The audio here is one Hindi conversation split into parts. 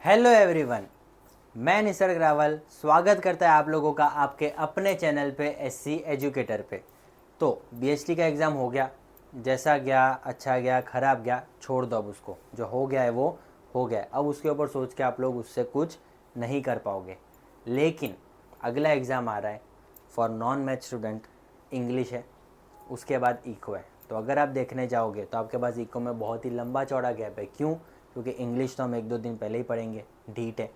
हेलो एवरीवन, मैं निसर्ग रावल स्वागत करता है आप लोगों का आपके अपने चैनल पे एससी एजुकेटर पे। तो बीएसटी का एग्ज़ाम हो गया, जैसा गया अच्छा गया खराब गया छोड़ दो, अब उसको जो हो गया है वो हो गया। अब उसके ऊपर सोच के आप लोग उससे कुछ नहीं कर पाओगे। लेकिन अगला एग्ज़ाम आ रहा है for non math student, English है, उसके बाद इको है। तो अगर आप देखने जाओगे तो आपके पास इको में बहुत ही लंबा चौड़ा गैप है। क्यों? क्योंकि इंग्लिश तो हम 1-2 दिन पहले ही पढ़ेंगे, ढीट है।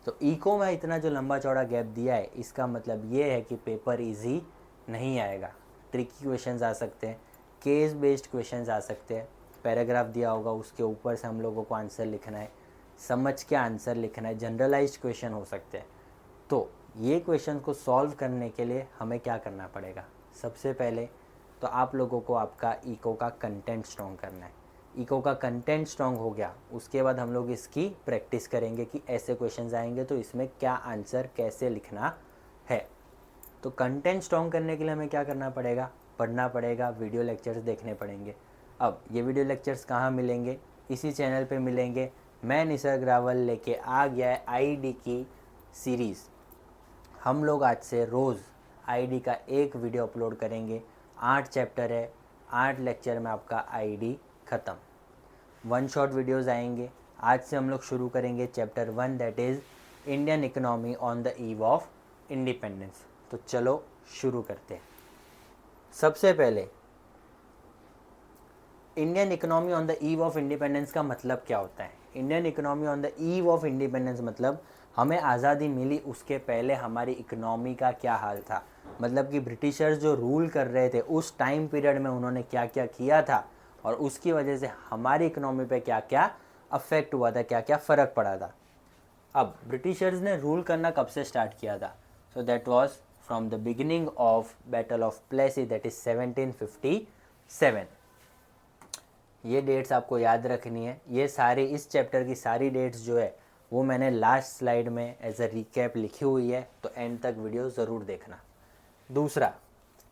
तो इको में इतना जो लंबा चौड़ा गैप दिया है, इसका मतलब ये है कि पेपर इजी नहीं आएगा। ट्रिकी क्वेश्चंस आ सकते हैं, केस बेस्ड क्वेश्चंस आ सकते हैं। पैराग्राफ दिया होगा, उसके ऊपर से हम लोगों को आंसर लिखना है, समझ के आंसर लिखना है। जनरलाइज्ड क्वेश्चन हो सकते हैं। तो ये क्वेश्चन को सॉल्व करने के लिए हमें क्या करना पड़ेगा? सबसे पहले तो आप लोगों को आपका इको का कंटेंट स्ट्रॉन्ग करना है। इको का कंटेंट स्ट्रॉन्ग हो गया, उसके बाद हम लोग इसकी प्रैक्टिस करेंगे कि ऐसे क्वेश्चंस आएंगे तो इसमें क्या आंसर कैसे लिखना है। तो कंटेंट स्ट्रॉन्ग करने के लिए हमें क्या करना पड़ेगा? पढ़ना पड़ेगा, वीडियो लेक्चर्स देखने पड़ेंगे। अब ये वीडियो लेक्चर्स कहाँ मिलेंगे? इसी चैनल पे मिलेंगे। मैं निसर्ग रावल लेके आ गया है आईडी की सीरीज़। हम लोग आज से रोज़ आईडी का एक वीडियो अपलोड करेंगे। 8 चैप्टर है, 8 लेक्चर में आपका आईडी ख़त्म। वन शॉट वीडियोज़ आएंगे। आज से हम लोग शुरू करेंगे chapter 1, that is Indian economy on the eve of independence. तो चलो शुरू करते हैं। सबसे पहले Indian economy on the eve of independence का मतलब क्या होता है? Indian economy on the eve of independence मतलब हमें आज़ादी मिली उसके पहले हमारी इकोनॉमी का क्या हाल था। मतलब कि ब्रिटिशर्स जो रूल कर रहे थे उस टाइम पीरियड में उन्होंने क्या क्या किया था और उसकी वजह से हमारी इकोनॉमी पे क्या क्या अफेक्ट हुआ था, क्या क्या फ़र्क पड़ा था। अब ब्रिटिशर्स ने रूल करना कब से स्टार्ट किया था? So that was from the beginning of battle of Plassey, that is 1757। ये डेट्स आपको याद रखनी है। ये सारी इस चैप्टर की सारी डेट्स जो है वो मैंने लास्ट स्लाइड में एज अ रिकैप लिखी हुई है, तो एंड तक वीडियो ज़रूर देखना। दूसरा,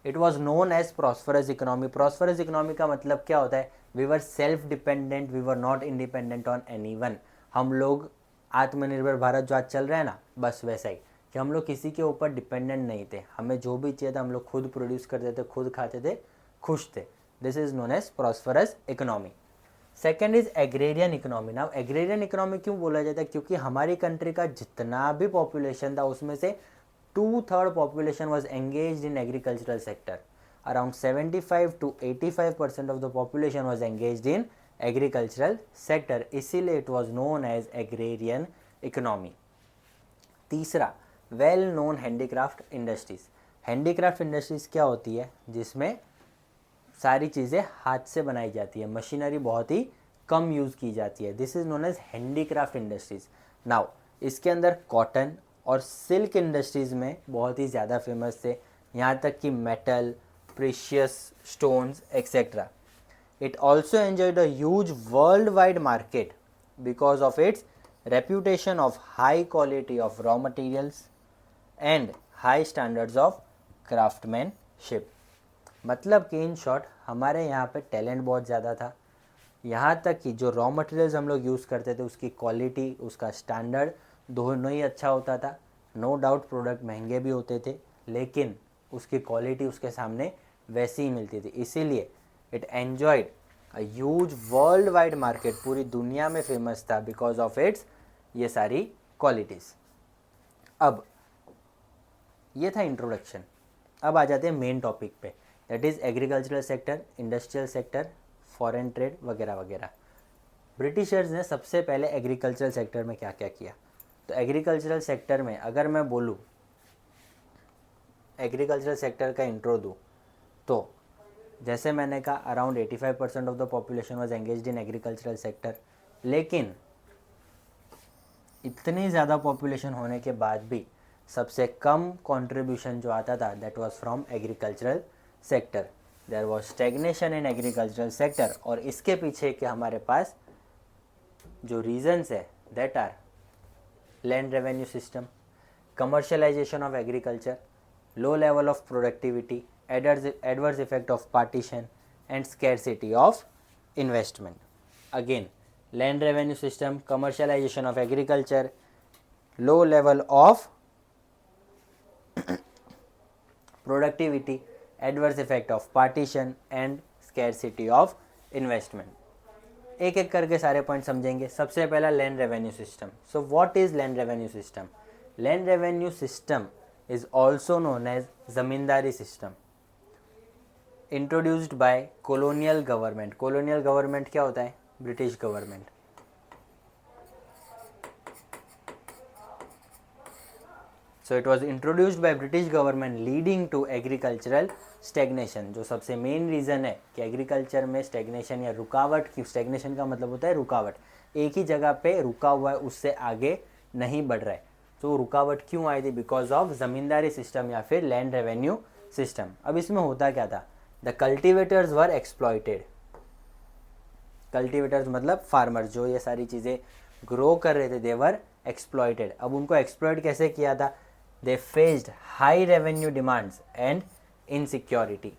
it was known as prosperous economy. Prosperous economy का मतलब क्या होता है? We were self dependent, we were not independent on any one. हम लोग आत्मनिर्भर भारत जो आज चल रहा है ना, बस वैसा ही कि हम लोग किसी के ऊपर डिपेंडेंट नहीं थे। हमें जो भी चाहिए था हम लोग खुद प्रोड्यूस करते थे, खुद खाते थे, खुश थे। This is known as prosperous economy. Second is agrarian economy. Now agrarian economy क्यों बोला जाता है? क्योंकि हमारी कंट्री का जितना भी पॉपुलेशन था उसमें से 2/3 population was engage in agricultural sector. Around 75 to 85% of the population was engage in agricultural sector, इसीलिए it was known as agrarian economy. तीसरा, well known handicraft industries. Handicraft industries क्या होती है? जिसमें सारी चीज़ें हाथ से बनाई जाती है, मशीनरी बहुत ही कम यूज़ की जाती है। This is known as handicraft industries. Now इसके अंदर कॉटन और सिल्क इंडस्ट्रीज़ में बहुत ही ज़्यादा फेमस थे, यहाँ तक कि metal, precious stones etcetera. It also enjoyed a huge world wide market because of its reputation of high quality of raw materials and high standards of craftsmanship। मतलब कि इन शॉर्ट हमारे यहाँ पे टैलेंट बहुत ज़्यादा था, यहाँ तक कि जो रॉ मटेरियल्स हम लोग यूज़ करते थे उसकी क्वालिटी, उसका स्टैंडर्ड दोनों ही अच्छा होता था। नो डाउट प्रोडक्ट महंगे भी होते थे, लेकिन उसकी क्वालिटी उसके सामने वैसी ही मिलती थी। इसीलिए it enjoyed a huge world wide market, पूरी दुनिया में फेमस था बिकॉज ऑफ इट्स ये सारी क्वालिटीज़। अब ये था इंट्रोडक्शन। अब आ जाते हैं मेन टॉपिक पे, that is agricultural sector, industrial sector, foreign trade वगैरह वगैरह। ब्रिटिशर्स ने सबसे पहले एग्रीकल्चरल सेक्टर में क्या क्या किया? तो एग्रीकल्चरल सेक्टर में अगर मैं बोलूँ, एग्रीकल्चरल सेक्टर का इंट्रो दूँ, तो जैसे मैंने कहा around 85% of the population was engaged in agricultural sector. लेकिन इतनी ज़्यादा पॉपुलेशन होने के बाद भी सबसे कम कंट्रीब्यूशन जो आता था that was from agricultural sector. There was stagnation in agricultural sector, और इसके पीछे के हमारे पास जो रीजंस है that are land revenue system, commercialization of agriculture, low level of productivity, adverse effect of partition and scarcity of investment. Again land revenue system, commercialization of agriculture, low level of productivity, adverse effect of partition and scarcity of investment. एक एक करके सारे पॉइंट समझेंगे। सबसे पहला land revenue system. So what is land revenue system? Land revenue system is also known as zamindari system, introduced by colonial government. Colonial government क्या होता है? British government. So it was introduced by British government leading to agricultural stagnation. जो सबसे मेन रीज़न है कि एग्रीकल्चर में स्टेग्नेशन या रुकावट की, स्टेग्नेशन का मतलब होता है रुकावट, एक ही जगह पे रुका हुआ है, उससे आगे नहीं बढ़ रहा है। तो रुकावट क्यों आई थी? बिकॉज ऑफ ज़मींदारी सिस्टम या फिर लैंड रेवेन्यू सिस्टम। अब इसमें होता क्या था? The cultivators were exploited. Cultivators मतलब फार्मर्स जो ये सारी चीज़ें ग्रो कर रहे थे, दे वर एक्सप्लॉयटेड। अब उनको एक्सप्लॉयट कैसे किया था? They faced high revenue demands and insecurity,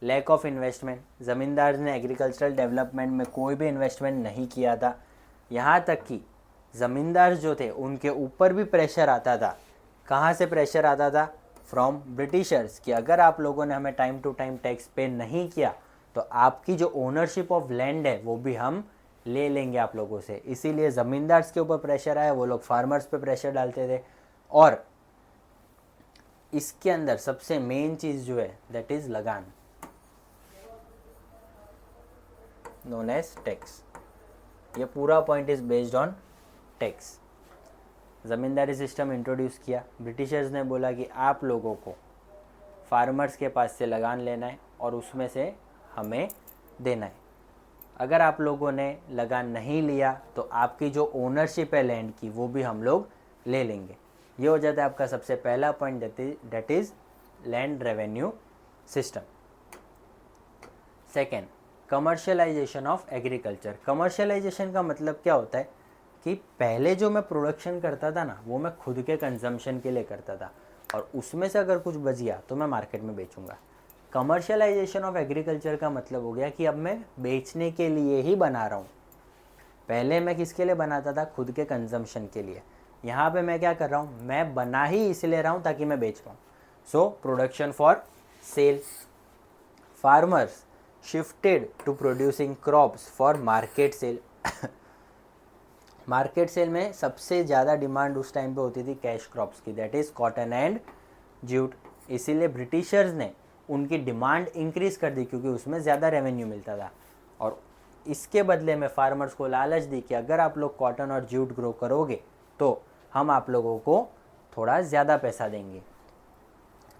lack of investment. Zamindar ने एग्रीकल्चरल डेवलपमेंट में कोई भी इन्वेस्टमेंट नहीं किया था। यहाँ तक कि ज़मींदार जो थे उनके ऊपर भी प्रेशर आता था। कहाँ से प्रेशर आता था? फ्रॉम ब्रिटिशर्स, कि अगर आप लोगों ने हमें टाइम टू टाइम टैक्स पे नहीं किया तो आपकी जो ओनरशिप ऑफ लैंड है वो भी हम ले लेंगे आप लोगों से। इसीलिए ज़मींदार्स के ऊपर प्रेशर आया, वो लोग फार्मर्स पे प्रेशर डालते थे। और इसके अंदर सबसे मेन चीज़ जो है दैट इज़ लगान, नोन एज टैक्स। ये पूरा point is based on tax. ज़मींदारी system introduce किया, ब्रिटिशर्स ने बोला कि आप लोगों को फार्मर्स के पास से लगान लेना है और उसमें से हमें देना है। अगर आप लोगों ने लगान नहीं लिया तो आपकी जो ओनरशिप है लैंड की वो भी हम लोग ले लेंगे। ये हो जाता है आपका सबसे पहला point, that is land revenue system. Second, commercialisation of agriculture. Commercialisation का मतलब क्या होता है कि पहले जो मैं प्रोडक्शन करता था ना वो मैं खुद के कंजम्पशन के लिए करता था और उसमें से अगर कुछ बच गया तो मैं मार्केट में बेचूंगा। कमर्शलाइजेशन ऑफ एग्रीकल्चर का मतलब हो गया कि अब मैं बेचने के लिए ही बना रहा हूँ। पहले मैं किसके लिए बनाता था? खुद के कंजम्पशन के लिए। यहाँ पे मैं क्या कर रहा हूँ? मैं बना ही इसलिए रहा हूँ ताकि मैं बेच पाऊँ। So production for sale. Farmers shifted to producing crops for market sale. Market sale में सबसे ज़्यादा डिमांड उस टाइम पे होती थी कैश क्रॉप्स की, that is cotton and jute. इसीलिए ब्रिटिशर्स ने उनकी डिमांड इंक्रीज कर दी क्योंकि उसमें ज़्यादा रेवेन्यू मिलता था। और इसके बदले में फार्मर्स को लालच दी कि अगर आप लोग कॉटन और जूट ग्रो करोगे तो हम आप लोगों को थोड़ा ज़्यादा पैसा देंगे,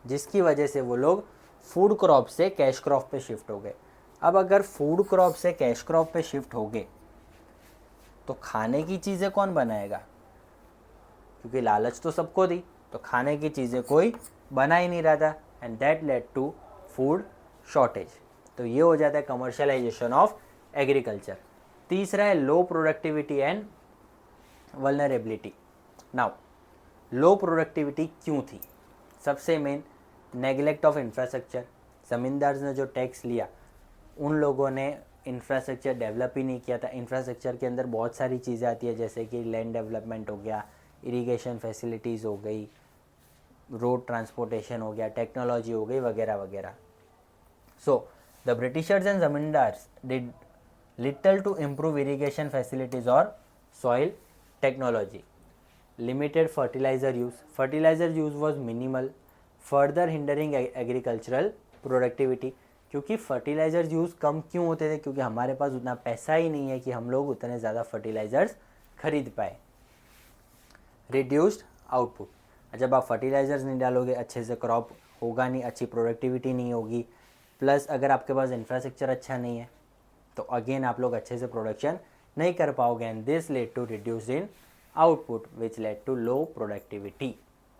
जिसकी वजह से वो लोग फूड क्रॉप से कैश क्रॉप पे शिफ्ट हो गए। अब अगर फूड क्रॉप से कैश क्रॉप पे शिफ्ट हो गए तो खाने की चीज़ें कौन बनाएगा? क्योंकि लालच तो सबको दी, तो खाने की चीज़ें कोई बना ही नहीं रहा था and that led to food shortage. तो ये हो जाता है कमर्शलाइजेशन ऑफ एग्रीकल्चर। तीसरा है लो productivity and vulnerability. Now low productivity क्यों थी? सबसे मेन नेग्लेक्ट ऑफ इंफ्रास्ट्रक्चर। ज़मींदार ने जो टैक्स लिया उन लोगों ने इंफ्रास्ट्रक्चर डेवलप ही नहीं किया था। इंफ्रास्ट्रक्चर के अंदर बहुत सारी चीज़ें आती है जैसे कि लैंड डेवलपमेंट हो गया, इरिगेशन फैसिलिटीज़ हो गई, रोड ट्रांसपोर्टेशन हो गया, टेक्नोलॉजी हो गई, वगैरह वगैरह। So the Britishers and zamindars did little to improve irrigation facilities और soil technology. Limited fertiliser use. Fertiliser use was minimal, further hindering agricultural productivity. क्योंकि फर्टिलाइजर यूज़ कम क्यों होते थे? क्योंकि हमारे पास उतना पैसा ही नहीं है कि हम लोग उतने ज़्यादा फर्टिलाइजर्स खरीद पाए। Reduced output. जब आप फर्टिलाइजर्स नहीं डालोगे अच्छे से क्रॉप होगा नहीं, अच्छी प्रोडक्टिविटी नहीं होगी। प्लस अगर आपके पास इंफ्रास्ट्रक्चर अच्छा नहीं है तो अगेन आप लोग अच्छे से प्रोडक्शन नहीं कर पाओगे and this led to reduce in output which led to low productivity.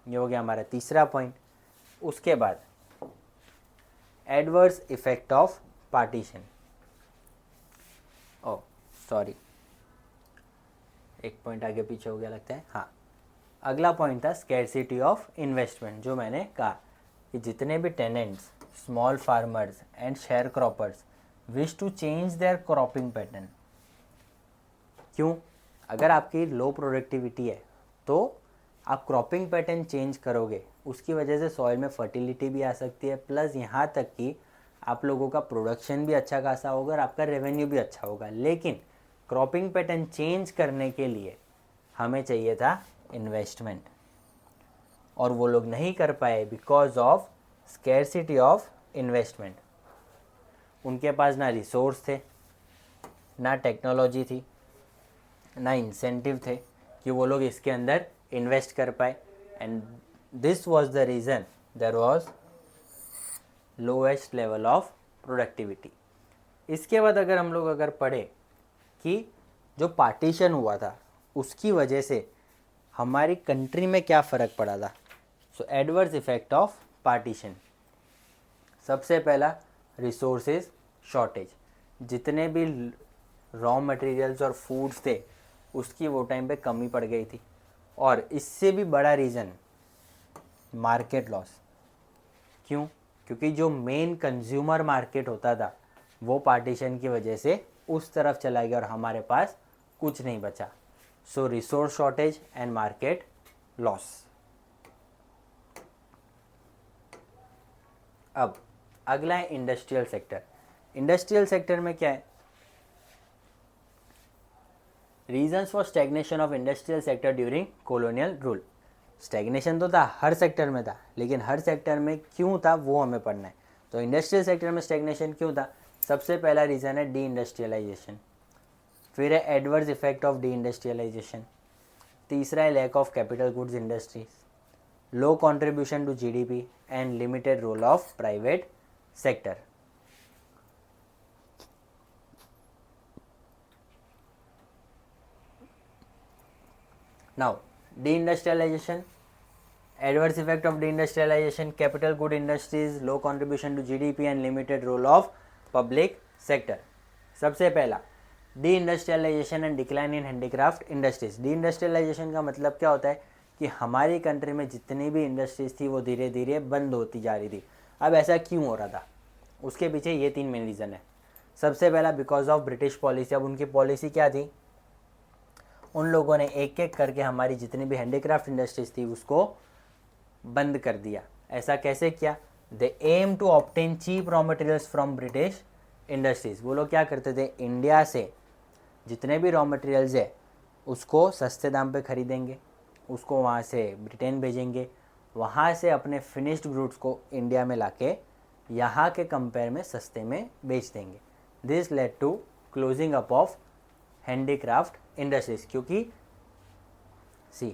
ये हो गया हमारा तीसरा पॉइंट। उसके बाद adverse effect of partition. Oh sorry, एक पॉइंट आगे पीछे हो गया लगता है। हाँ, अगला पॉइंट था स्कैरसिटी ऑफ इन्वेस्टमेंट। जो मैंने कहा कि जितने भी tenants, small farmers and share croppers wish to change their cropping pattern, क्यों? अगर आपकी लो प्रोडक्टिविटी है तो आप क्रॉपिंग पैटर्न चेंज करोगे, उसकी वजह से सॉइल में फर्टिलिटी भी आ सकती है, प्लस यहाँ तक कि आप लोगों का प्रोडक्शन भी अच्छा खासा होगा और आपका रेवेन्यू भी अच्छा होगा। लेकिन क्रॉपिंग पैटर्न चेंज करने के लिए हमें चाहिए था इन्वेस्टमेंट, और वो लोग नहीं कर पाए because of scarcity of investment. उनके पास ना रिसोर्स थे, ना टेक्नोलॉजी थी, ना इंसेंटिव थे कि वो लोग इसके अंदर इन्वेस्ट कर पाए, and this was the reason there was lowest level of productivity. इसके बाद अगर हम लोग पढ़े कि जो पार्टीशन हुआ था उसकी वजह से हमारी कंट्री में क्या फ़र्क पड़ा था। सो एडवर्स इफेक्ट ऑफ पार्टीशन, सबसे पहला रिसोर्सेज शॉर्टेज, जितने भी रॉ मटेरियल्स और फूड्स थे उसकी वो टाइम पे कमी पड़ गई थी, और इससे भी बड़ा रीज़न मार्केट लॉस। क्यों? क्योंकि जो मेन कंज्यूमर मार्केट होता था वो पार्टीशन की वजह से उस तरफ चला गया और हमारे पास कुछ नहीं बचा। So resource shortage and market loss. अब अगला है इंडस्ट्रियल सेक्टर। इंडस्ट्रियल सेक्टर में क्या है? Reasons for stagnation of industrial sector during colonial rule. Stagnation तो था, हर सेक्टर में था, लेकिन हर सेक्टर में क्यों था वो हमें पढ़ना है। तो इंडस्ट्रियल सेक्टर में स्टैग्नेशन क्यों था? सबसे पहला रीज़न है डी इंडस्ट्रियलाइजेशन, फिर है adverse effect of deindustrialization, तीसरा है lack of capital goods industries, low contribution to GDP and limited role of private sector. Now, deindustrialization, adverse effect of deindustrialization, capital good industries, low contribution to GDP and limited role of public sector. सबसे पहला deindustrialization and decline in handicraft industries. deindustrialization का मतलब क्या होता है कि हमारी कंट्री में जितनी भी इंडस्ट्रीज थी वो धीरे धीरे बंद होती जा रही थी। अब ऐसा क्यों हो रहा था? उसके पीछे ये 3 मेन रीज़न है। सबसे पहला बिकॉज ऑफ ब्रिटिश पॉलिसी। अब उनकी पॉलिसी क्या थी? उन लोगों ने एक एक करके हमारी जितनी भी हैंडीक्राफ्ट इंडस्ट्रीज थी उसको बंद कर दिया। ऐसा कैसे किया? They aim to obtain cheap raw materials from British industries. वो लोग क्या करते थे? इंडिया से जितने भी रॉ मटेरियल्स है उसको सस्ते दाम पे खरीदेंगे, उसको वहाँ से ब्रिटेन भेजेंगे, वहाँ से अपने फिनिश्ड गुड्स को इंडिया में लाके यहाँ के कंपेयर में सस्ते में बेच देंगे। This led to closing up of handicraft industries. क्योंकि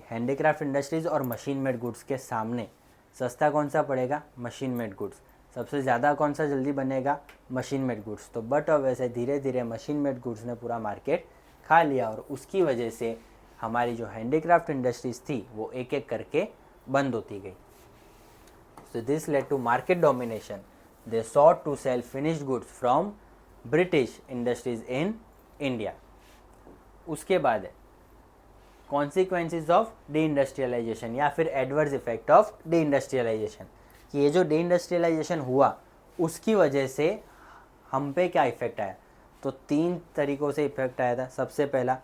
हैंडीक्राफ्ट इंडस्ट्रीज और मशीन मेड गुड्स के सामने सस्ता कौन सा पड़ेगा? Machine made goods. सबसे ज़्यादा कौन सा जल्दी बनेगा? Machine made goods. तो बट अब वैसे धीरे धीरे मशीन मेड गुड्स ने पूरा मार्केट खा लिया और उसकी वजह से हमारी जो हैंडीक्राफ्ट इंडस्ट्रीज थी वो एक एक करके बंद होती गई। So this led to market domination. They sought to sell finished goods from British industries in India. उसके बाद है कॉन्सिक्वेंसेज ऑफ डी इंडस्ट्रियलाइजेशन या फिर adverse effect of deindustrialization, कि ये जो डी इंडस्ट्रियलाइजेशन हुआ उसकी वजह से हम पे क्या इफेक्ट आया। तो 3 तरीक़ों से इफेक्ट आया था। सबसे पहला,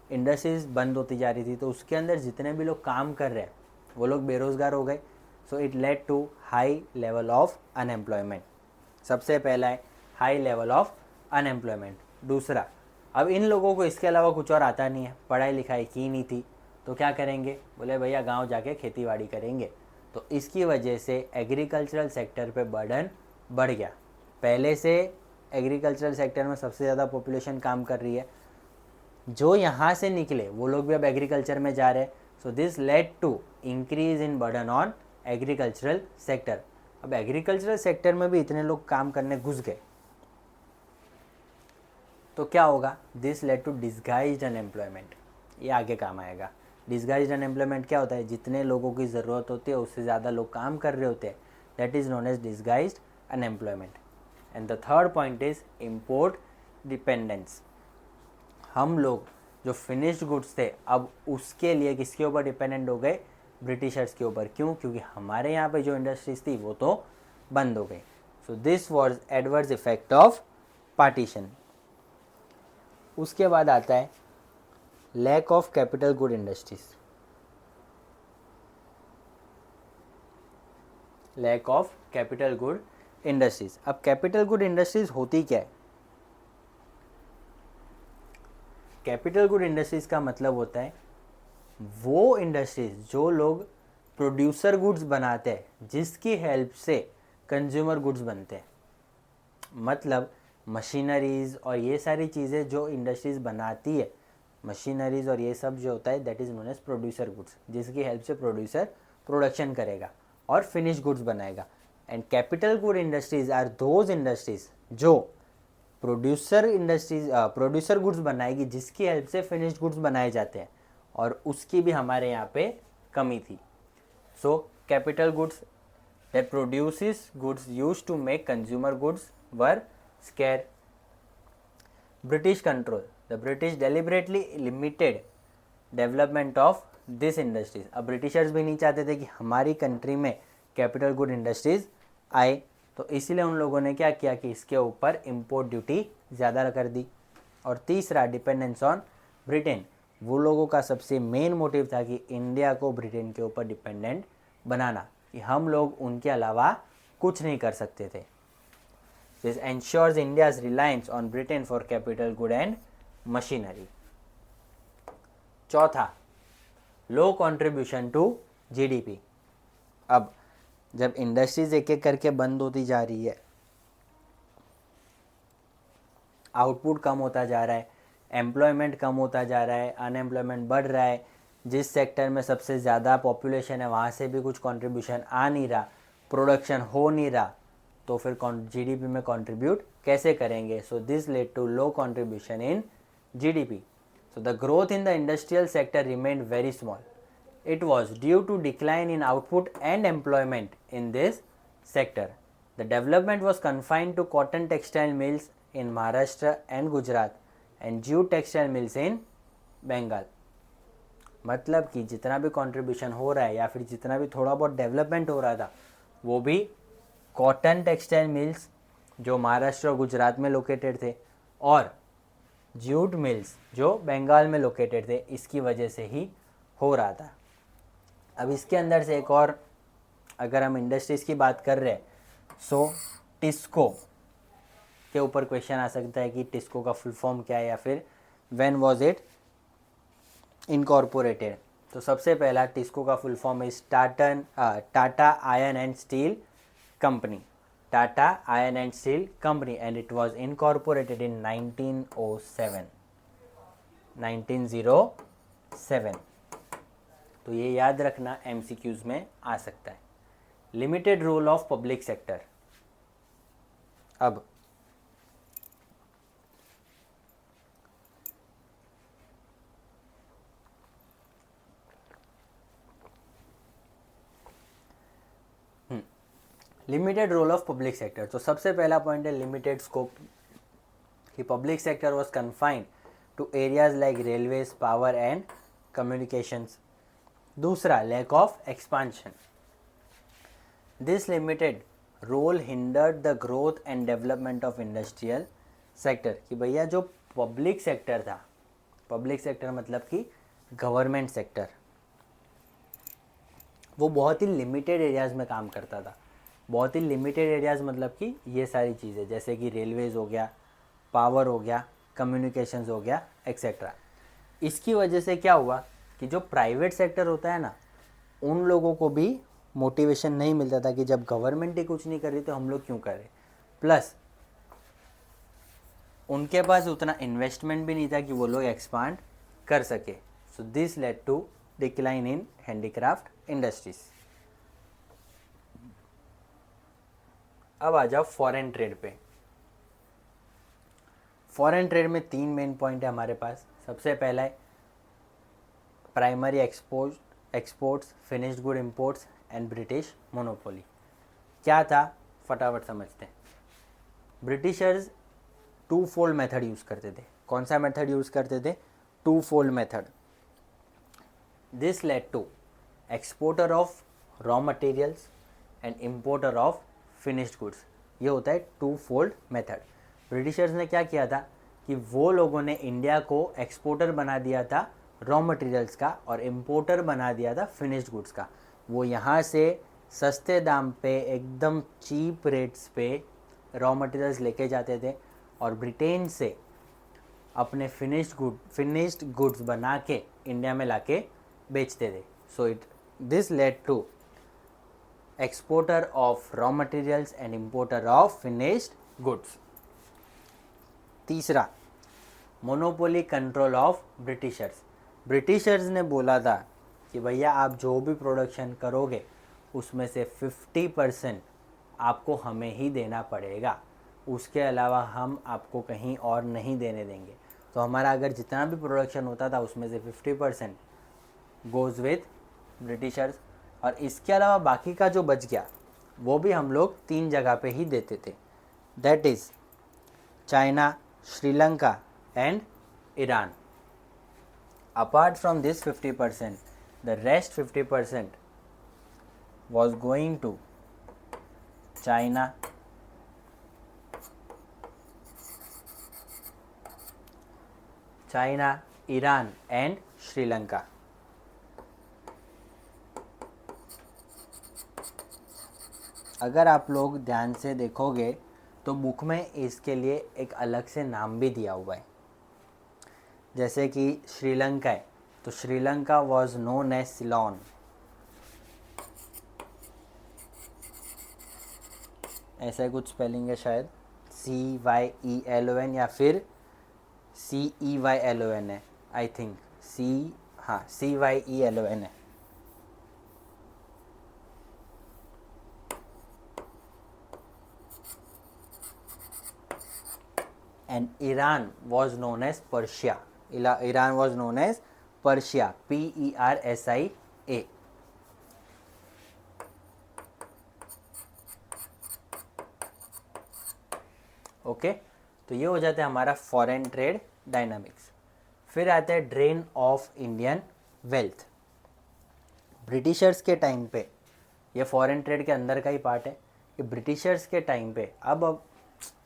इंडस्ट्रीज बंद होती जा रही थी तो उसके अंदर जितने भी लोग काम कर रहे हैं वो लोग बेरोज़गार हो गए। So it led to high level of unemployment. सबसे पहला है हाई लेवल ऑफ अनएम्प्लॉयमेंट। दूसरा, अब इन लोगों को इसके अलावा कुछ और आता नहीं है, पढ़ाई लिखाई की नहीं थी, तो क्या करेंगे? बोले भैया गांव जाके खेती बाड़ी करेंगे। तो इसकी वजह से एग्रीकल्चरल सेक्टर पे बर्डन बढ़ गया। पहले से एग्रीकल्चरल सेक्टर में सबसे ज़्यादा पॉपुलेशन काम कर रही है, जो यहाँ से निकले वो लोग भी अब एग्रीकल्चर में जा रहे हैं। So this led to increase in burden on agricultural sector. अब एग्रीकल्चरल सेक्टर में भी इतने लोग काम करने घुस गए तो क्या होगा? This led to disguised unemployment. ये आगे काम आएगा। डिस्गाइज्ड अनएम्प्लॉयमेंट क्या होता है? जितने लोगों की ज़रूरत होती है उससे ज़्यादा लोग काम कर रहे होते हैं, that is known as disguised unemployment. And the third point is import dependence. हम लोग जो फिनिश्ड गुड्स थे अब उसके लिए किसके ऊपर डिपेंडेंट हो गए? ब्रिटिशर्स के ऊपर। क्यों? क्योंकि हमारे यहाँ पे जो इंडस्ट्रीज थी वो तो बंद हो गई। So this was adverse effect of partition. उसके बाद आता है lack of capital good industries, lack of capital good industries. अब कैपिटल गुड इंडस्ट्रीज होती क्या है? कैपिटल गुड इंडस्ट्रीज का मतलब होता है वो इंडस्ट्रीज जो लोग प्रोड्यूसर गुड्स बनाते हैं जिसकी हेल्प से कंज्यूमर गुड्स बनते हैं। मतलब मशीनरीज और ये सारी चीज़ें जो इंडस्ट्रीज बनाती है, मशीनरीज और ये सब जो होता है that is known as producer goods, जिसकी हेल्प से प्रोड्यूसर प्रोडक्शन करेगा और फिनिश गुड्स बनाएगा। And capital good industries are those industries जो प्रोड्यूसर गुड्स बनाएगी जिसकी हेल्प से फिनिश्ड गुड्स बनाए जाते हैं, और उसकी भी हमारे यहाँ पे कमी थी। So capital goods that produces goods used to make consumer goods were scarce. British control. The British deliberately limited development of this industries. अब ब्रिटिशर्स भी नहीं चाहते थे कि हमारी कंट्री में कैपिटल गुड इंडस्ट्रीज आए, तो इसीलिए उन लोगों ने क्या किया कि इसके ऊपर इम्पोर्ट ड्यूटी ज़्यादा कर दी। और तीसरा, डिपेंडेंस ऑन ब्रिटेन। वो लोगों का सबसे मेन मोटिव था कि इंडिया को ब्रिटेन के ऊपर डिपेंडेंट बनाना, कि हम लोग उनके अलावा कुछ नहीं कर सकते थे। This ensures India's reliance on Britain for capital good and machinery. चौथा, लो कंट्रीब्यूशन टू जीडीपी। अब जब इंडस्ट्रीज एक एक करके बंद होती जा रही है, आउटपुट कम होता जा रहा है, एम्प्लॉयमेंट कम होता जा रहा है, अनएम्प्लॉयमेंट बढ़ रहा है, जिस सेक्टर में सबसे ज़्यादा पॉपुलेशन है वहाँ से भी कुछ कंट्रीब्यूशन आ नहीं रहा, प्रोडक्शन हो नहीं रहा, तो फिर जीडीपी में कंट्रीब्यूट कैसे करेंगे? So this led to low contribution in GDP. So the growth in the industrial sector remained very small. It was due to decline in output and employment in this sector. The development was confined to cotton textile mills in Maharashtra and Gujarat and jute textile mills in Bengal. मतलब कि जितना भी कंट्रीब्यूशन हो रहा है या फिर जितना भी थोड़ा बहुत डेवलपमेंट हो रहा था वो भी कॉटन टेक्सटाइल मिल्स जो महाराष्ट्र और गुजरात में लोकेटेड थे और जूट मिल्स जो बंगाल में लोकेटेड थे, इसकी वजह से ही हो रहा था. अब इसके अंदर से एक और अगर हम इंडस्ट्रीज़ की बात कर रहे हैं सो टिस्को के ऊपर क्वेश्चन आ सकता है कि टिस्को का फुल फॉर्म क्या है या फिर व्हेन वाज इट इनकॉर्पोरेटेड. तो सबसे पहला टिस्को का full form is Tata iron and steel company. Tata iron and steel company and it was incorporated in 1907. तो ये याद रखना एमसीक्यूज में आ सकता है. Limited role of public sector. अब limited role of public sector. तो सबसे पहला पॉइंट है लिमिटेड स्कोप कि public sector was confined to areas like railways, power and communications. दूसरा, lack of expansion. This limited role hindered the growth and development of industrial sector. कि भैया जो पब्लिक सेक्टर था, पब्लिक सेक्टर मतलब कि गवर्नमेंट सेक्टर, वो बहुत ही लिमिटेड एरियाज़ में काम करता था. बहुत ही लिमिटेड एरियाज़ मतलब कि ये सारी चीज़ें जैसे कि रेलवेज़ हो गया, पावर हो गया, कम्युनिकेशंस हो गया, एक्सेट्रा. इसकी वजह से क्या हुआ कि जो प्राइवेट सेक्टर होता है ना, उन लोगों को भी मोटिवेशन नहीं मिलता था कि जब गवर्नमेंट ही कुछ नहीं कर रही तो हम लोग क्यों करें. प्लस उनके पास उतना इन्वेस्टमेंट भी नहीं था कि वो लोग एक्सपांड कर सके. So this led to decline in handicraft industries. अब आ जाओ फॉरेन ट्रेड पे. फॉरेन ट्रेड में 3 मेन पॉइंट है हमारे पास. सबसे पहला है primary exports, finished good imports and British monopoly. क्या था फटाफट समझते हैं. ब्रिटिशर्स 2 फोल्ड मेथड यूज़ करते थे. कौन सा मेथड यूज़ करते थे? 2 fold method. This led to exporter of raw materials and importer of finished goods. ये होता है 2 फोल्ड मेथड. ब्रिटिशर्स ने क्या किया था कि वो लोगों ने इंडिया को एक्सपोर्टर बना दिया था रॉ मटेरियल्स का और इम्पोर्टर बना दिया था फिनिश्ड गुड्स का। वो यहाँ से सस्ते दाम पे एकदम चीप रेट्स पे रॉ मटेरियल्स लेके जाते थे और ब्रिटेन से अपने फिनिश्ड गुड्स बना के इंडिया में लाके बेचते थे। So this led to exporter of raw materials and importer of finished goods. तीसरा, monopoly control of Britishers. Britishers ने बोला था कि भैया आप जो भी प्रोडक्शन करोगे उसमें से 50% आपको हमें ही देना पड़ेगा, उसके अलावा हम आपको कहीं और नहीं देने देंगे। तो हमारा अगर जितना भी प्रोडक्शन होता था उसमें से 50% गोज़ विथ ब्रिटिशर्स, और इसके अलावा बाकी का जो बच गया वो भी हम लोग 3 जगह पे ही देते थे, that is China, Sri Lanka and Iran. Apart from this 50%, the rest 50% was going to China, Iran and Sri Lanka. अगर आप लोग ध्यान से देखोगे तो बुक में इसके लिए एक अलग से नाम भी दिया हुआ है। जैसे कि श्रीलंका है तो Sri Lanka was known as Ceylon, ऐसा कुछ स्पेलिंग है शायद, CYELON या फिर CEYLON है, आई थिंक CYELON है। And Iran was known as Persia, Iran was known as Persia, PERSIA. Okay, तो ये हो जाता है हमारा फॉरेन ट्रेड डायनामिक्स। फिर आता है drain of Indian wealth. Britishers के टाइम पे, ये फॉरेन ट्रेड के अंदर का ही पार्ट है कि ब्रिटिशर्स के टाइम पे, अब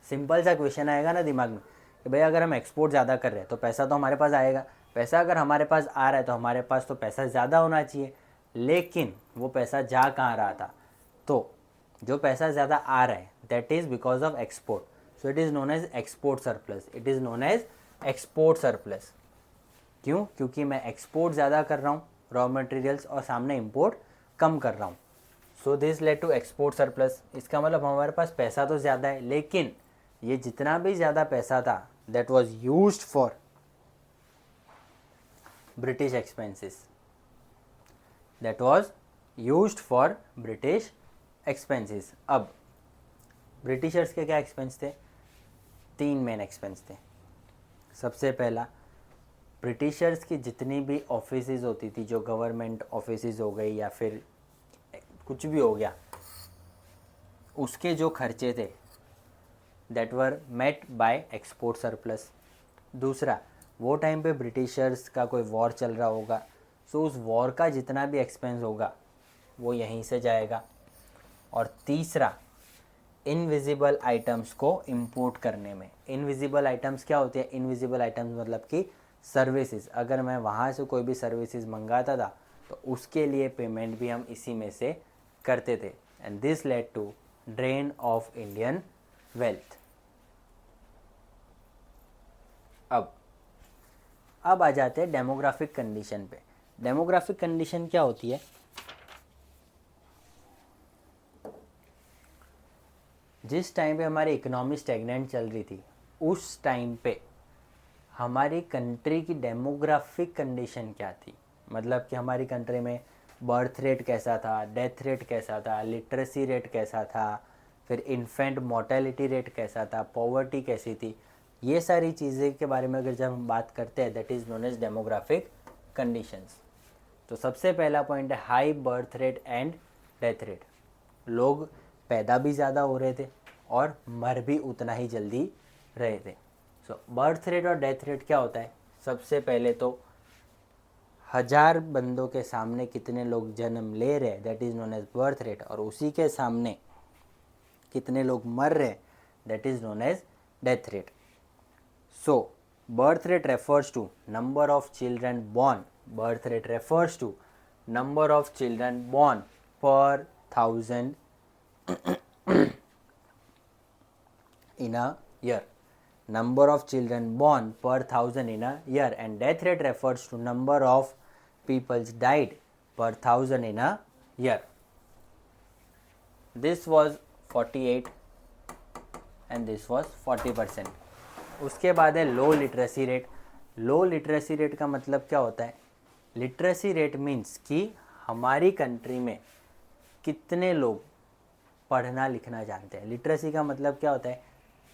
सिंपल सा क्वेश्चन आएगा ना दिमाग में कि भाई अगर हम एक्सपोर्ट ज़्यादा कर रहे हैं तो पैसा तो हमारे पास आएगा, पैसा अगर हमारे पास आ रहा है तो हमारे पास तो पैसा ज़्यादा होना चाहिए, लेकिन वो पैसा जा कहाँ रहा था? तो जो पैसा ज़्यादा आ रहा है that is because of export, so it is known as export surplus, it is known as export surplus. क्यों? क्योंकि मैं एक्सपोर्ट ज़्यादा कर रहा हूँ रॉ मटेरियल्स और सामने इम्पोर्ट कम कर रहा हूँ, so this led to export surplus. इसका मतलब हमारे पास पैसा तो ज़्यादा है, लेकिन ये जितना भी ज़्यादा पैसा था that was used for British expenses, that was used for British expenses. अब ब्रिटिशर्स के क्या एक्सपेंस थे? 3 मेन एक्सपेंस थे। सबसे पहला, ब्रिटिशर्स की जितनी भी ऑफिसेज होती थी, जो गवर्नमेंट ऑफिसेज हो गई या फिर कुछ भी हो गया, उसके जो खर्चे थे that were met by export surplus. दूसरा, वो टाइम पे ब्रिटिशर्स का कोई वॉर चल रहा होगा, सो उस वॉर का जितना भी एक्सपेंस होगा वो यहीं से जाएगा। और तीसरा, इनविजिबल आइटम्स को इंपोर्ट करने में। इनविजिबल आइटम्स क्या होती है? इनविजिबल आइटम्स मतलब कि सर्विसेज। अगर मैं वहाँ से कोई भी सर्विसेज मंगाता था तो उसके लिए पेमेंट भी हम इसी में से करते थे, and this led to drain of Indian wealth. अब आ जाते हैं डेमोग्राफिक कंडीशन पे। डेमोग्राफिक कंडीशन क्या होती है? जिस टाइम पे हमारी इकोनॉमी स्टैग्नेंट चल रही थी, उस टाइम पे हमारी कंट्री की डेमोग्राफिक कंडीशन क्या थी? मतलब कि हमारी कंट्री में बर्थ रेट कैसा था, डेथ रेट कैसा था, लिटरेसी रेट कैसा था, फिर इन्फेंट मोर्टेलिटी रेट कैसा था, पॉवर्टी कैसी थी, ये सारी चीज़ें के बारे में अगर जब हम बात करते हैं that is known as demographic conditions. तो सबसे पहला पॉइंट है high birth rate and death rate. लोग पैदा भी ज़्यादा हो रहे थे और मर भी उतना ही जल्दी रहे थे। सो बर्थ रेट और डेथ रेट क्या होता है? सबसे पहले तो 1000 बंदों के सामने कितने लोग जन्म ले रहे हैं that is known as birth rate, और उसी के सामने कितने लोग मर रहे that is known as death rate. So birth rate refers to number of children born. Birth rate refers to number of children born per thousand in a year. Number of children born per thousand in a year. And death rate refers to number of people died per thousand in a year. This was 48 and this was 40%. उसके बाद है लो लिटरेसी रेट. लो लिटरेसी रेट का मतलब क्या होता है? लिटरेसी रेट मीन्स कि हमारी कंट्री में कितने लोग पढ़ना लिखना जानते हैं. लिटरेसी का मतलब क्या होता है?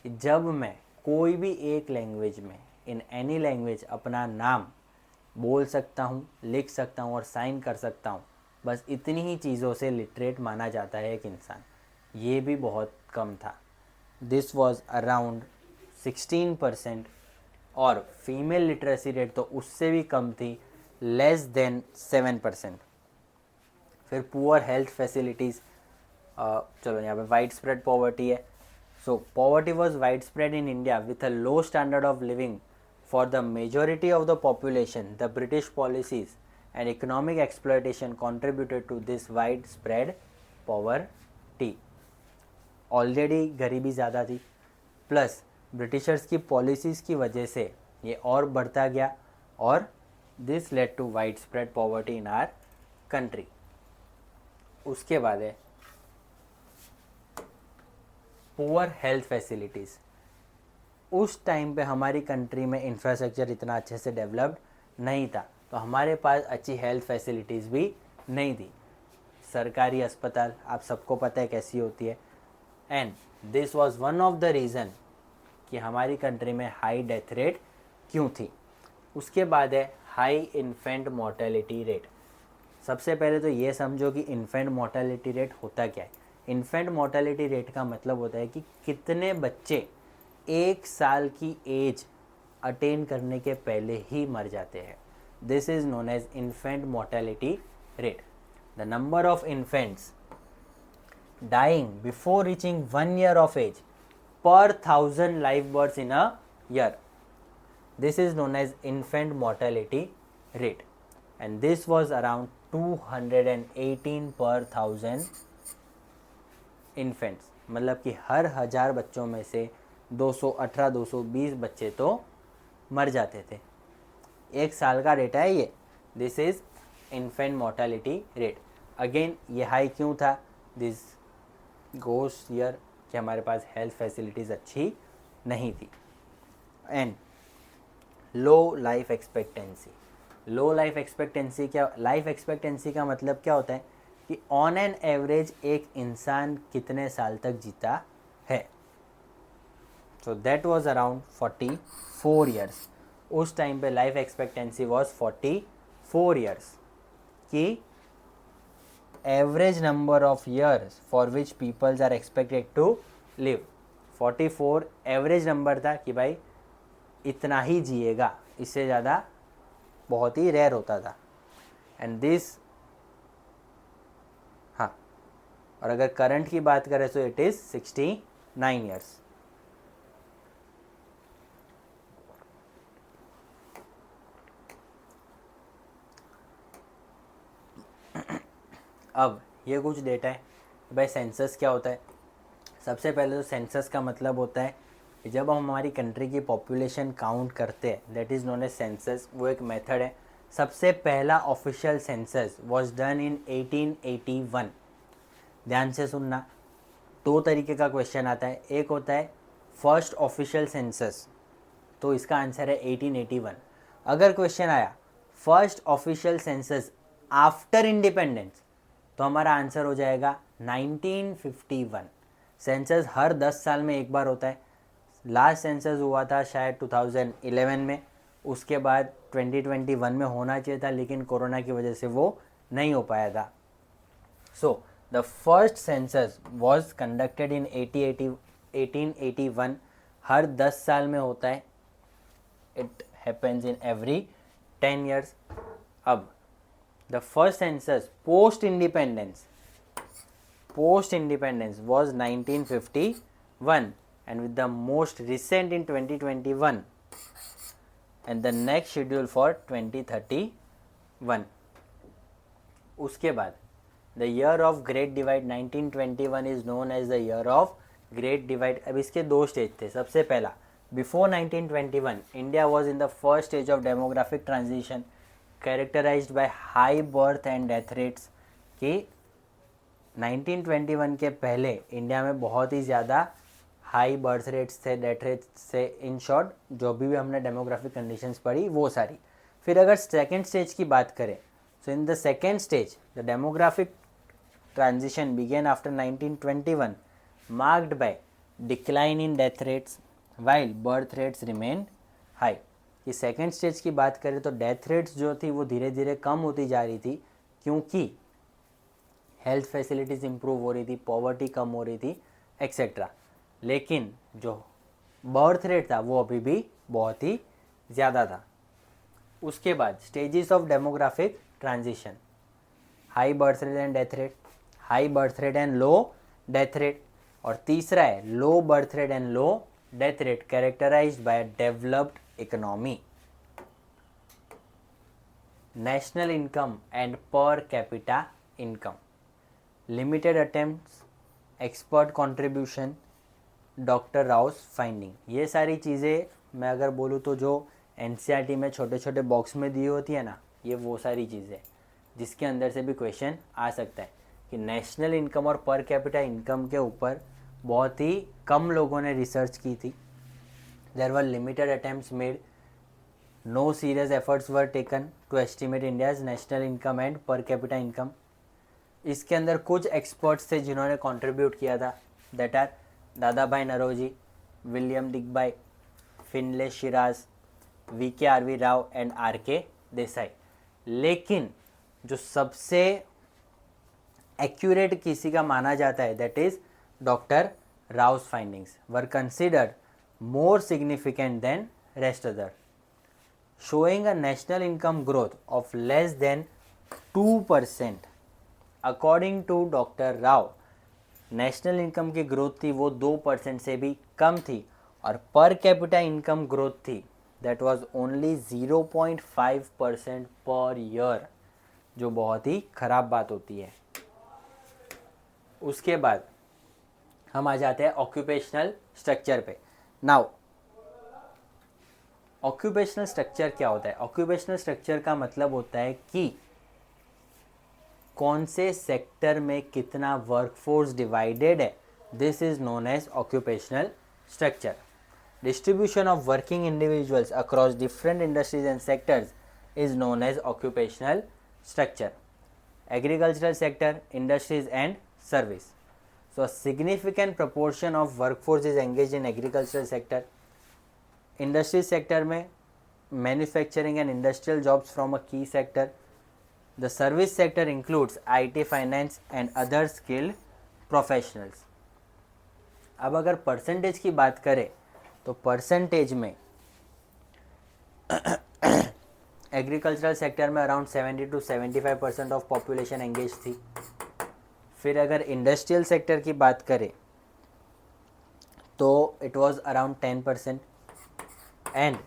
जब मैं कोई भी एक लैंग्वेज में, इन एनी लैंग्वेज, अपना नाम बोल सकता हूँ, लिख सकता हूँ और साइन कर सकता हूँ, बस इतनी ही चीज़ों से लिटरेट माना जाता है एक इंसान. ये भी बहुत कम था. This was around 16%. और फीमेल लिटरेसी रेट तो उससे भी कम थी, लेस देन 7%. फिर पुअर हेल्थ फैसिलिटीज़. चलो यहाँ पे वाइड स्प्रेड पॉवर्टी है. So poverty was wide spread in India with a low standard of living for the majority of the population. The British policies and economic exploitation contributed to this widespread poverty. Already गरीबी ज़्यादा थी, प्लस ब्रिटिशर्स की पॉलिसीज़ की वजह से ये और बढ़ता गया और this led to wide spread poverty in our country. उसके बाद है पुअर हेल्थ फैसिलिटीज़. उस टाइम पे हमारी कंट्री में इंफ्रास्ट्रक्चर इतना अच्छे से डेवलप्ड नहीं था, तो हमारे पास अच्छी हेल्थ फैसिलिटीज़ भी नहीं थी. सरकारी अस्पताल आप सबको पता है कैसी होती है. And this was one of the reason कि हमारी कंट्री में हाई डेथ रेट क्यों थी. उसके बाद है हाई इन्फेंट मोर्टेलिटी रेट. सबसे पहले तो ये समझो कि इन्फेंट मोर्टेलिटी रेट होता क्या है. इन्फेंट मोर्टेलिटी रेट का मतलब होता है कि कितने बच्चे 1 साल की एज अटेन करने के पहले ही मर जाते हैं. This is known as infant mortality rate. The number of infants dying before reaching 1 year of age per 1000 live births in a year. This is known as infant mortality rate. And this was around 218 per 1000 infants. मतलब कि हर 1000 बच्चों में से 218-220 बच्चे तो मर जाते थे. 1 साल का रेट है ये. This is infant mortality rate. Again ये हाई क्यों था? दिस गोस ईयर कि हमारे पास हेल्थ फैसिलिटीज़ अच्छी नहीं थी. And low life expectancy. Low life expectancy क्या? लाइफ एक्सपेक्टेंसी का मतलब क्या होता है कि ऑन एन एवरेज एक इंसान कितने साल तक जीता है. So that was around 44 years. उस टाइम पे लाइफ एक्सपेक्टेंसी वॉज 44 ईयर्स कि average number of years for which peoples are expected to live. 44 average number था कि भाई इतना ही जिएगा, इससे ज़्यादा बहुत ही रेयर होता था. एंड दिस, हाँ, और अगर करंट की बात करें तो इट इज़ 69 ईयर्स. अब ये कुछ डेटा है. भाई सेंसस क्या होता है? सबसे पहले तो सेंसस का मतलब होता है कि जब हम हमारी कंट्री की पॉपुलेशन काउंट करते हैं, that is known as census. वो एक मेथड है. सबसे पहला official census was done in 1881. ध्यान से सुनना, 2 तरीके का क्वेश्चन आता है. एक होता है फर्स्ट ऑफिशियल सेंसस, तो इसका आंसर है 1881. अगर क्वेश्चन आया first official census after independence, तो हमारा आंसर हो जाएगा 1951. सेंसस हर 10 साल में एक बार होता है. लास्ट सेंसस हुआ था शायद 2011 में. उसके बाद 2021 में होना चाहिए था, लेकिन कोरोना की वजह से वो नहीं हो पाया था. So the first census was conducted in 1881. हर 10 साल में होता है. It happens in every 10 years. अब the first census post independence was 1951, and with the most recent in 2021 and the next schedule for 2031। उसके बाद the year of great divide 1921 is known as the year of great divide. अब इसके दो स्टेज थे। सबसे पहला, before 1921 India was in the first stage of demographic transition characterized by high birth and death rates. कि 1921 के पहले इंडिया में बहुत ही ज़्यादा हाई बर्थ रेट्स थे, डेथ रेट्स थे, इन शॉर्ट जो भी हमने डेमोग्राफिक कंडीशंस पढ़ी वो सारी। फिर अगर सेकेंड स्टेज की बात करें, so in the second stage the demographic transition began after 1921 marked by decline in death rates while birth rates remained high। कि सेकेंड स्टेज की बात करें तो डेथ रेट्स जो थी वो धीरे धीरे कम होती जा रही थी क्योंकि हेल्थ फैसिलिटीज़ इम्प्रूव हो रही थी, पॉवर्टी कम हो रही थी एक्सेट्रा। लेकिन जो बर्थ रेट था वो अभी भी बहुत ही ज़्यादा था। उसके बाद stages of demographic transition, high birth rate and death rate, high birth rate and low death rate, और तीसरा है low birth rate and low death rate characterized by developed economy. National income and per capita income, limited attempts, expert contribution, doctor Rao's finding. ये सारी चीज़ें मैं अगर बोलूँ तो जो एनसीईआरटी में छोटे छोटे बॉक्स में दी होती है ना, ये वो सारी चीज़ें जिसके अंदर से भी क्वेश्चन आ सकता है कि नेशनल इनकम और पर कैपिटा इनकम के ऊपर बहुत ही कम लोगों ने रिसर्च की थी। There were limited attempts made, no serious efforts were taken to estimate India's national income and per capita income. इसके अंदर कुछ एक्सपर्ट्स थे जिन्होंने कंट्रीब्यूट किया था, that are Dadabhai Naoroji, William Digby, Findlay Shirras, VK RV Rao and RK Desai. लेकिन जो सबसे एक्यूरेट किसी का माना जाता है that is doctor Rao's findings were considered more significant than rest other, showing a national income growth of less than 2%। According to doctor Rao national income की ग्रोथ थी वो 2% से भी कम थी, और पर कैपिटा इनकम ग्रोथ थी that was only 0.5% per year, जो बहुत ही खराब बात होती है। उसके बाद हम आ जाते हैं ऑक्यूपेशनल स्ट्रक्चर पे। नाउ ऑक्यूपेशनल स्ट्रक्चर क्या होता है? ऑक्यूपेशनल स्ट्रक्चर का मतलब होता है कि कौन से सेक्टर में कितना वर्कफोर्स डिवाइडेड है, this is known as occupational structure. Distribution of working individuals across different industries and sectors is known as occupational structure. Agricultural sector, industries and service. So a significant proportion of workforce is engaged in agricultural sector. Industry sector में manufacturing and industrial jobs from a key sector. The service sector includes IT, finance and other skilled professionals. अब अगर परसेंटेज की बात करें तो परसेंटेज में एग्रीकल्चरल सेक्टर में around 70 to 75% of population engage थी। फिर अगर इंडस्ट्रियल सेक्टर की बात करें तो it was around 10%, and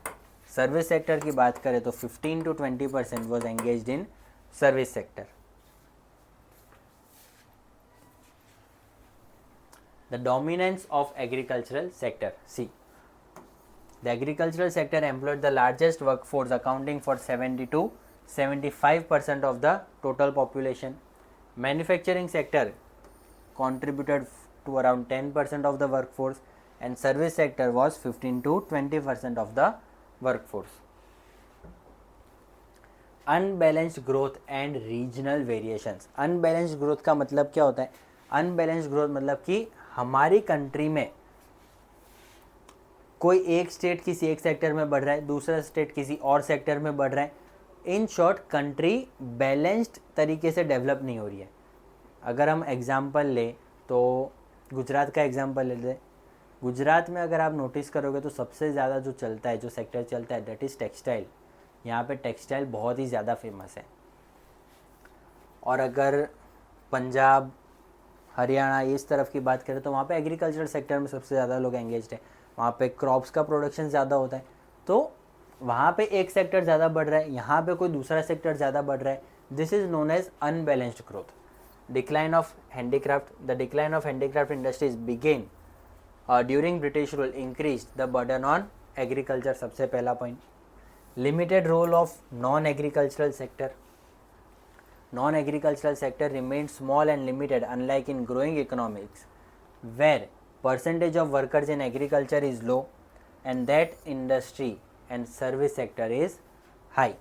service sector की बात करें तो 15 to 20% was engaged in service sector. The dominance of agricultural sector, see the agricultural sector employed the largest workforce accounting for 70 to 75% of the total population. Manufacturing sector contributed to around 10% of the workforce, and service sector was 15 to 20% of the workforce. Unbalanced growth and regional variations. Unbalanced growth का मतलब क्या होता है? Unbalanced growth मतलब कि हमारी कंट्री में कोई एक स्टेट किसी एक सेक्टर में बढ़ रहा है, दूसरा स्टेट किसी और सेक्टर में बढ़ रहा है। इन शॉर्ट कंट्री बैलेंस्ड तरीके से डेवलप नहीं हो रही है। अगर हम एग्जांपल लें तो गुजरात का एग्जांपल ले लें। गुजरात में अगर आप नोटिस करोगे तो सबसे ज़्यादा जो चलता है, जो सेक्टर चलता है, दैट इज़ टेक्सटाइल। यहाँ पे टेक्सटाइल बहुत ही ज़्यादा फेमस है। और अगर पंजाब, हरियाणा इस तरफ की बात करें तो वहाँ पे एग्रीकल्चरल सेक्टर में सबसे ज़्यादा लोग एंगेज्ड है। वहाँ पे क्रॉप्स का प्रोडक्शन ज़्यादा होता है। तो वहाँ पे एक सेक्टर ज़्यादा बढ़ रहा है, यहाँ पे कोई दूसरा सेक्टर ज़्यादा बढ़ रहा है, this is known as unbalanced growth. Decline of handicraft, the decline of handicraft industries began during British rule increase the burden on agriculture. सबसे पहला point. Limited role of non agricultural sector. Non-agricultural sector remains small and limited, unlike in growing economies where percentage of workers in agriculture is low and that industry and service sector is high.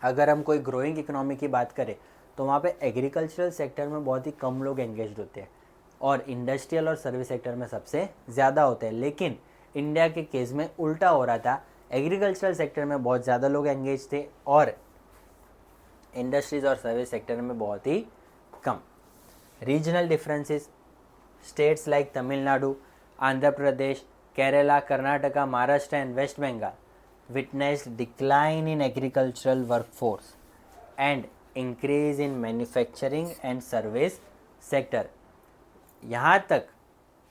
अगर हम कोई ग्रोइंग इकोनॉमी की बात करें तो वहाँ पे एग्रीकल्चरल सेक्टर में बहुत ही कम लोग एंगेज होते हैं और इंडस्ट्रियल और सर्विस सेक्टर में सबसे ज़्यादा होते हैं. लेकिन इंडिया के केस में उल्टा हो रहा था, एग्रीकल्चरल सेक्टर में बहुत ज़्यादा लोग एंगेज थे और इंडस्ट्रीज और सर्विस सेक्टर में बहुत ही कम. Regional differences. States like Tamil Nadu, Andhra Pradesh, Kerala, Karnataka, Maharashtra and West Bengal witnessed decline in agricultural workforce and increase in manufacturing and service sector. यहाँ तक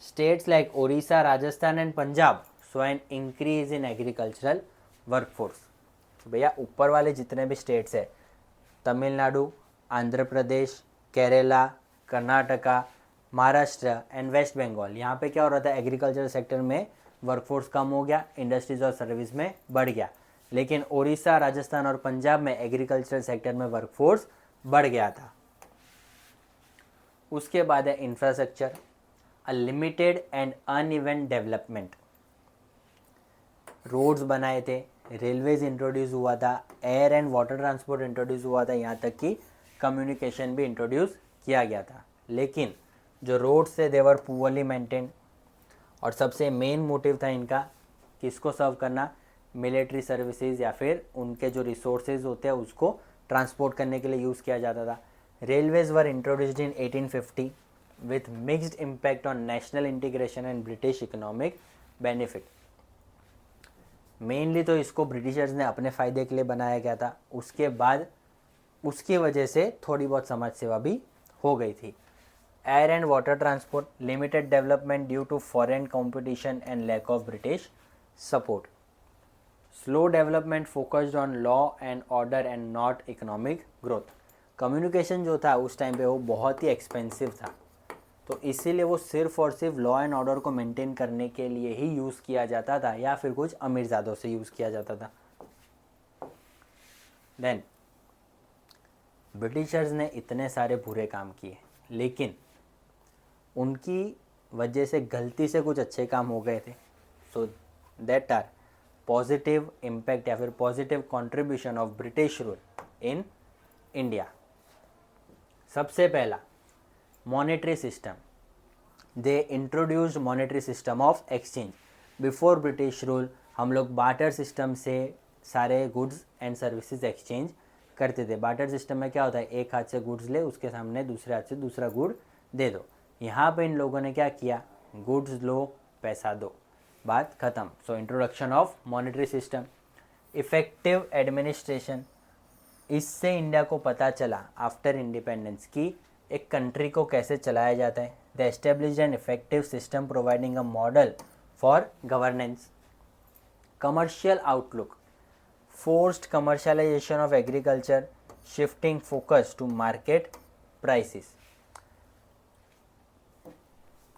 states like Odisha, Rajasthan and Punjab so an increase in agricultural workforce. भैया ऊपर वाले जितने भी स्टेट्स है, तमिलनाडु, आंध्र प्रदेश, केरला, कर्नाटका, महाराष्ट्र एंड वेस्ट बंगाल, यहाँ पे क्या हो रहा था, एग्रीकल्चर सेक्टर में वर्कफोर्स कम हो गया, इंडस्ट्रीज और सर्विस में बढ़ गया. लेकिन ओडिशा, राजस्थान और पंजाब में एग्रीकल्चर सेक्टर में वर्कफोर्स बढ़ गया था. उसके बाद है infrastructure. A limited and uneven development. Roads बनाए थे, रेलवेज इंट्रोड्यूस हुआ था, air and water transport introduce हुआ था, यहाँ तक कि कम्युनिकेशन भी इंट्रोड्यूस किया गया था. लेकिन जो रोड्स थे देवर पुअरली मेंटेन और सबसे मेन मोटिव था इनका किसको सर्व करना, मिलिट्री सर्विसेज या फिर उनके जो रिसोर्सेज होते हैं उसको ट्रांसपोर्ट करने के लिए यूज़ किया जाता था. Railways were introduced in 1850 with mixed impact on national integration and British economic benefit. Mainly तो इसको ब्रिटिशर्स ने अपने फ़ायदे के लिए बनाया गया था. उसके बाद उसकी वजह से थोड़ी बहुत समाज सेवा भी हो गई थी. Air and water transport. Limited development due to foreign competition and lack of British support. Slow development focused on law and order and not economic growth. Communication जो था उस टाइम पे वो बहुत ही एक्सपेंसिव था, तो इसीलिए वो सिर्फ और सिर्फ लॉ एंड ऑर्डर को मेंटेन करने के लिए ही यूज़ किया जाता था या फिर कुछ अमीरजादों से यूज़ किया जाता था. देन ब्रिटिशर्स ने इतने सारे बुरे काम किए, लेकिन उनकी वजह से गलती से कुछ अच्छे काम हो गए थे. So that are positive impact या फिर positive contribution of British rule in India. सबसे पहला monetary system. They introduced monetary system of exchange. Before British rule हम लोग बार्टर सिस्टम से सारे गुड्स एंड सर्विसेज एक्सचेंज करते थे. बार्टर सिस्टम में क्या होता है, एक हाथ से गुड्स ले, उसके सामने दूसरे हाथ से दूसरा गुड दे दो. यहाँ पे इन लोगों ने क्या किया, गुड्स लो पैसा दो, बात ख़त्म. So introduction of monetary system. Effective administration. इससे इंडिया को पता चला आफ्टर इंडिपेंडेंस की एक कंट्री को कैसे चलाया जाता है. The established an effective system providing a model for governance. Commercial outlook. Forced commercialisation of agriculture, shifting focus to market prices.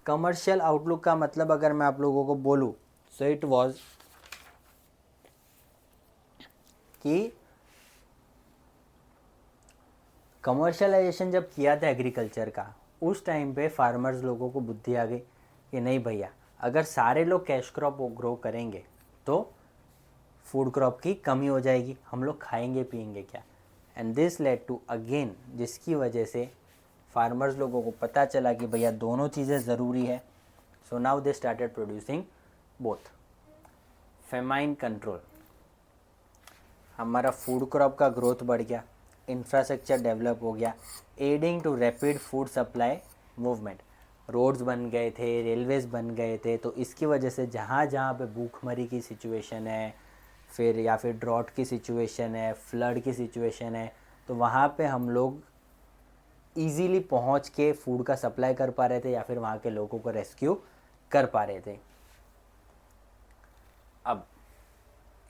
Commercial outlook का मतलब अगर मैं आप लोगों को बोलूँ सो इट वाज कि कमर्शलाइजेशन जब किया था एग्रीकल्चर का, उस टाइम पे फार्मर्स लोगों को बुद्धि आ गई कि नहीं भैया, अगर सारे लोग कैश क्रॉप ग्रो करेंगे तो फूड क्रॉप की कमी हो जाएगी, हम लोग खाएंगे पिएंगे क्या. And this led to again, जिसकी वजह से फार्मर्स लोगों को पता चला कि भैया दोनों चीज़ें ज़रूरी है. So now they started producing both. Famine control. हमारा फूड क्रॉप का ग्रोथ बढ़ गया, इंफ्रास्ट्रक्चर डेवलप हो गया, adding to rapid food supply movement. Roads बन गए थे, रेलवेज बन गए थे, तो इसकी वजह से जहाँ जहाँ पे भूखमरी की सिचुएशन है फिर या फिर ड्रॉट की सिचुएशन है, फ्लड की सिचुएशन है, तो वहाँ पे हम लोग ईजीली पहुँच के फूड का सप्लाई कर पा रहे थे या फिर वहाँ के लोगों को रेस्क्यू कर पा रहे थे.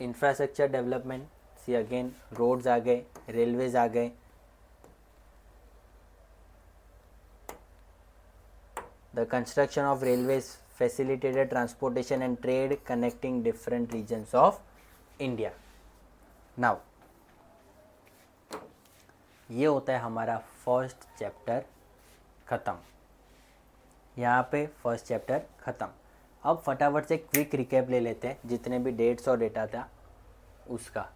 Infrastructure development, see again roads आ गए, रेलवेज आ गए, the construction of railways facilitated transportation and trade connecting different regions of India. Now ये होता है हमारा फर्स्ट चैप्टर ख़त्म। यहाँ पे फर्स्ट चैप्टर ख़त्म। अब फटाफट से क्विक रिकैप ले लेते हैं जितने भी डेट्स और डेटा था उसका।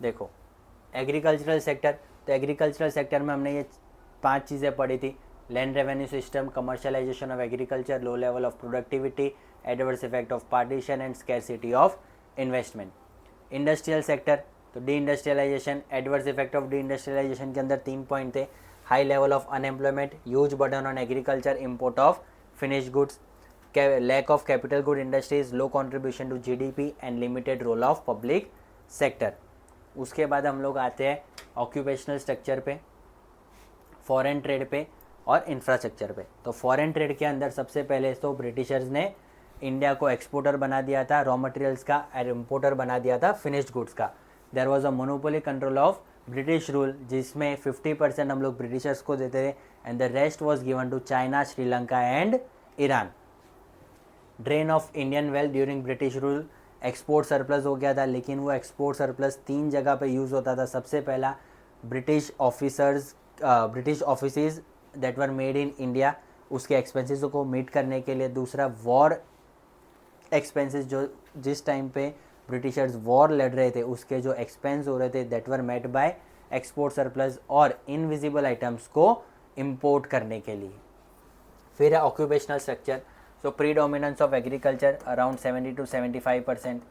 देखो एग्रीकल्चरल सेक्टर, तो एग्रीकल्चरल सेक्टर में हमने ये 5 चीज़ें पढ़ी थी। Land revenue system, commercialization of agriculture, low level of productivity, adverse effect of partition and scarcity of investment. Industrial sector, तो deindustrialization, adverse effect of deindustrialization के अंदर 3 पॉइंट थे। High level of unemployment, huge burden on agriculture, import of finished goods, lack of capital good industries, low contribution to GDP and limited role of public sector. उसके बाद हम लोग आते हैं ऑक्यूपेशनल स्ट्रक्चर पे, फॉरेन ट्रेड पे और इंफ्रास्ट्रक्चर पे। तो फॉरेन ट्रेड के अंदर सबसे पहले तो ब्रिटिशर्स ने इंडिया को एक्सपोर्टर बना दिया था रॉ मटेरियल्स का, और इम्पोर्टर बना दिया था फिनिश्ड गुड्स का। There was a monopoly control of British rule, जिसमें 50% हम लोग ब्रिटिशर्स को देते थे and the rest was given to China, Sri Lanka and Iran. Drain of Indian wealth during British rule, export surplus हो गया था, लेकिन वो एक्सपोर्ट सरप्लस 3 जगह पे यूज़ होता था। सबसे पहला British offices that were made in India, उसके एक्सपेंसेस को मीट करने के लिए। दूसरा वॉर एक्सपेंसेस, जो जिस टाइम पे ब्रिटिशर्स वॉर लड़ रहे थे उसके जो एक्सपेंस हो रहे थे that were met by export surplus और इनविजिबल आइटम्स को इंपोर्ट करने के लिए। फिर है occupational structure, so predominance of agriculture around 70 to 75%।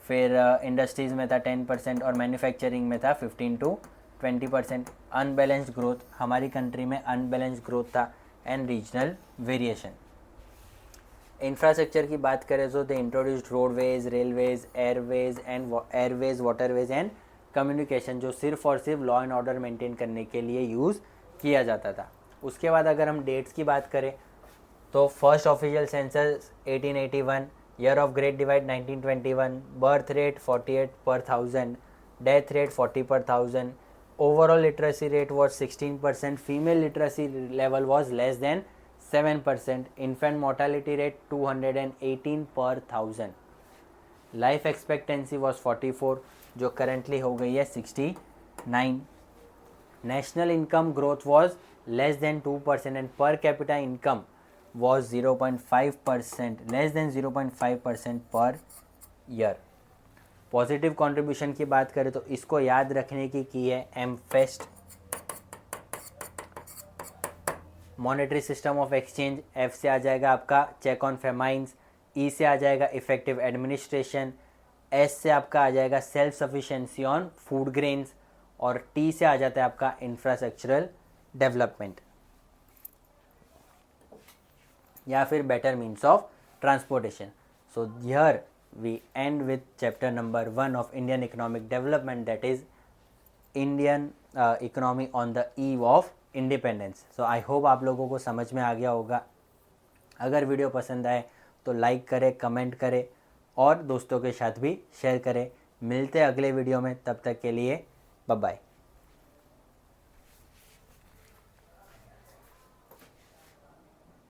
फिर इंडस्ट्रीज़ में था 10% और मैन्युफैक्चरिंग में था 15 to 20%। अनबैलेंस्ड ग्रोथ, हमारी कंट्री में अनबैलेंस्ड ग्रोथ था एंड रीजनल वेरिएशन। इंफ्रास्ट्रक्चर की बात करें तो they introduced roadways, railways, Airways, waterways and communication, जो सिर्फ और सिर्फ लॉ एंड ऑर्डर मेंटेन करने के लिए यूज़ किया जाता था। उसके बाद अगर हम डेट्स की बात करें तो first official census 1881, year of great divide 1921, birth rate 48 per 1000, death rate 40 per 1000, overall literacy rate was 16%, female literacy level was less than 7%, infant mortality rate 218 per 1000, life expectancy was 44 जो करेंटली हो गई है 69। National income growth was less than 2% and per capita income was 0.5%, less than 0.5% per year. Positive contribution की बात करें तो इसको याद रखने की है एमफेस्ट, monetary system of exchange. F से आ जाएगा आपका चेक ऑन फेमाइंस, ई से आ जाएगा इफेक्टिव एडमिनिस्ट्रेशन, एस से आपका आ जाएगा self sufficiency on food grains और टी से आ जाता है आपका इंफ्रास्ट्रक्चरल डेवलपमेंट या फिर better means of transportation. So here we end with chapter number 1 of Indian economic development, that is Indian economy on the eve of independence. So I hope आप लोगों को समझ में आ गया होगा। अगर वीडियो पसंद आए तो लाइक करें, कमेंट करें और दोस्तों के साथ भी शेयर करें। मिलते हैं अगले वीडियो में, तब तक के लिए बाय बाय।